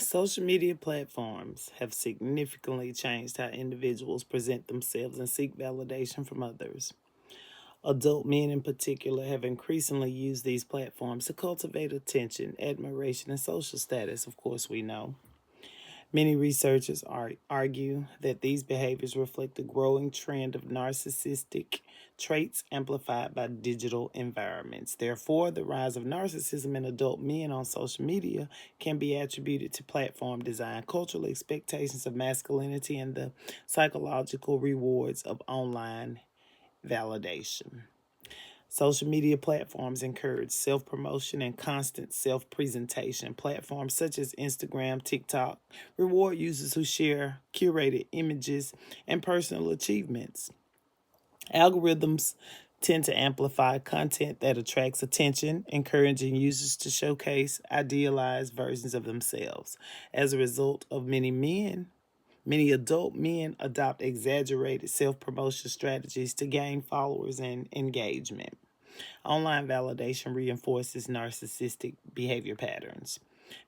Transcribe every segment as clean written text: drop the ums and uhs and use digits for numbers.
Social media platforms have significantly changed how individuals present themselves and seek validation from others. Adult men, in particular, have increasingly used these platforms to cultivate attention, admiration, and social status, of course, we know. Many researchers argue that these behaviors reflect a growing trend of narcissistic traits amplified by digital environments. Therefore, the rise of narcissism in adult men on social media can be attributed to platform design, cultural expectations of masculinity, and the psychological rewards of online validation. Social media platforms encourage self promotion and constant self presentation. Platforms such as Instagram, TikTok reward users who share curated images and personal achievements. Algorithms tend to amplify content that attracts attention, encouraging users to showcase idealized versions of themselves. As a result of many adult men adopt exaggerated self promotion strategies to gain followers and engagement. Online validation reinforces narcissistic behavior patterns.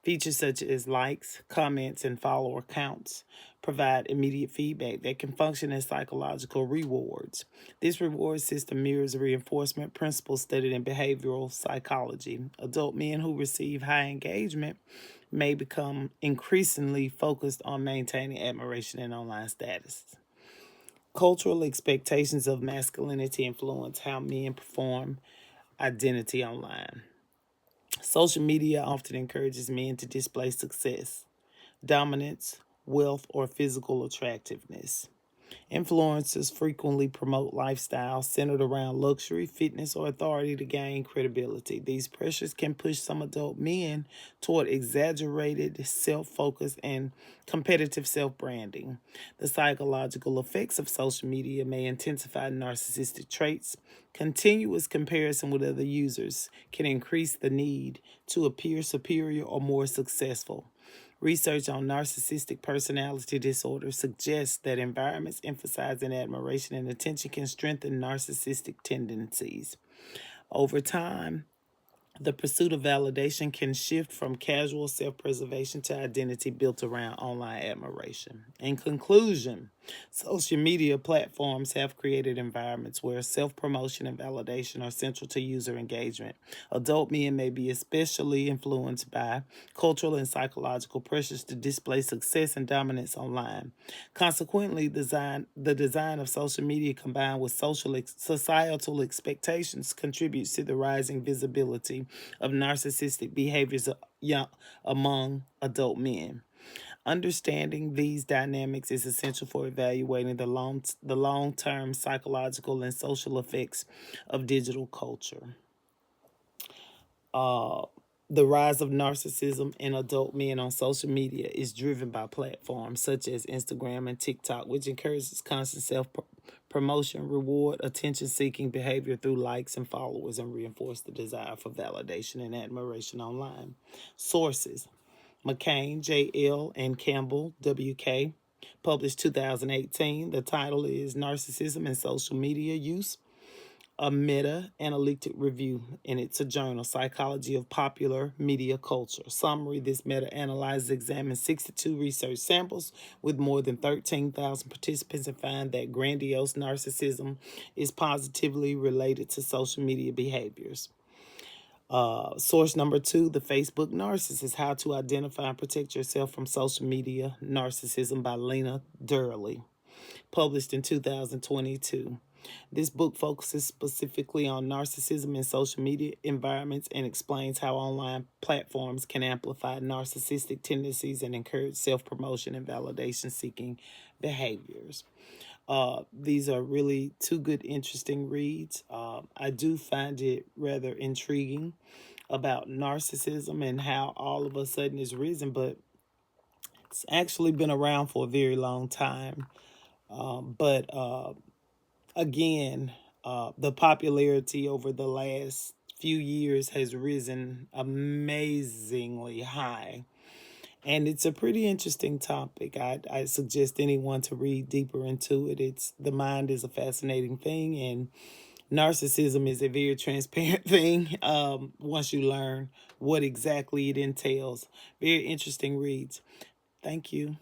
Features such as likes, comments, and follower counts provide immediate feedback that can function as psychological rewards. This reward system mirrors reinforcement principles studied in behavioral psychology. Adult men who receive high engagement may become increasingly focused on maintaining admiration and online status. Cultural expectations of masculinity influence how men perform identity online. Social media often encourages men to display success, dominance, wealth, or physical attractiveness. Influencers frequently promote lifestyles centered around luxury, fitness, or authority to gain credibility. These pressures can push some adult men toward exaggerated self focus and competitive self branding. The psychological effects of social media may intensify narcissistic traits. Continuous comparison with other users can increase the need to appear superior or more successful. Research on narcissistic personality disorder suggests that environments emphasizing admiration and attention can strengthen narcissistic tendencies. Over time, the pursuit of validation can shift from casual self preservation to identity built around online admiration. In conclusion, social media platforms have created environments where self promotion and validation are central to user engagement. Adult men may be especially influenced by cultural and psychological pressures to display success and dominance online. Consequently, the design of social media combined with societal expectations contributes to the rising visibility of narcissistic behaviors among adult men. Understanding these dynamics is essential for evaluating the long-term psychological and social effects of digital culture. Uh, the rise of narcissism in adult men on social media is driven by platforms such as Instagram and TikTok, which encourages constant self promotion, reward, attention seeking behavior through likes and followers, and reinforce the desire for validation and admiration online. Sources: McCain, J.L., and Campbell, W.K., published 2018. The title is Narcissism and Social Media Use, a meta-analytic review, and it's a journal, Psychology of Popular Media Culture. Summary: this meta-analysis examines 62 research samples with more than 13,000 participants and find that grandiose narcissism is positively related to social media behaviors. Source number 2, The Facebook Narcissist, How to Identify and Protect Yourself from Social Media Narcissism by Lena Durley, published in 2022. This book focuses specifically on narcissism in social media environments and explains how online platforms can amplify narcissistic tendencies and encourage self-promotion and validation-seeking behaviors. These are really two good, interesting reads. I do find it rather intriguing about narcissism and how all of a sudden it's risen, but it's actually been around for a very long time. But again, the popularity over the last few years has risen amazingly high. And it's a pretty interesting topic. I suggest anyone to read deeper into it. The mind is a fascinating thing, and narcissism is a very transparent thing once you learn what exactly it entails. Very interesting reads. Thank you.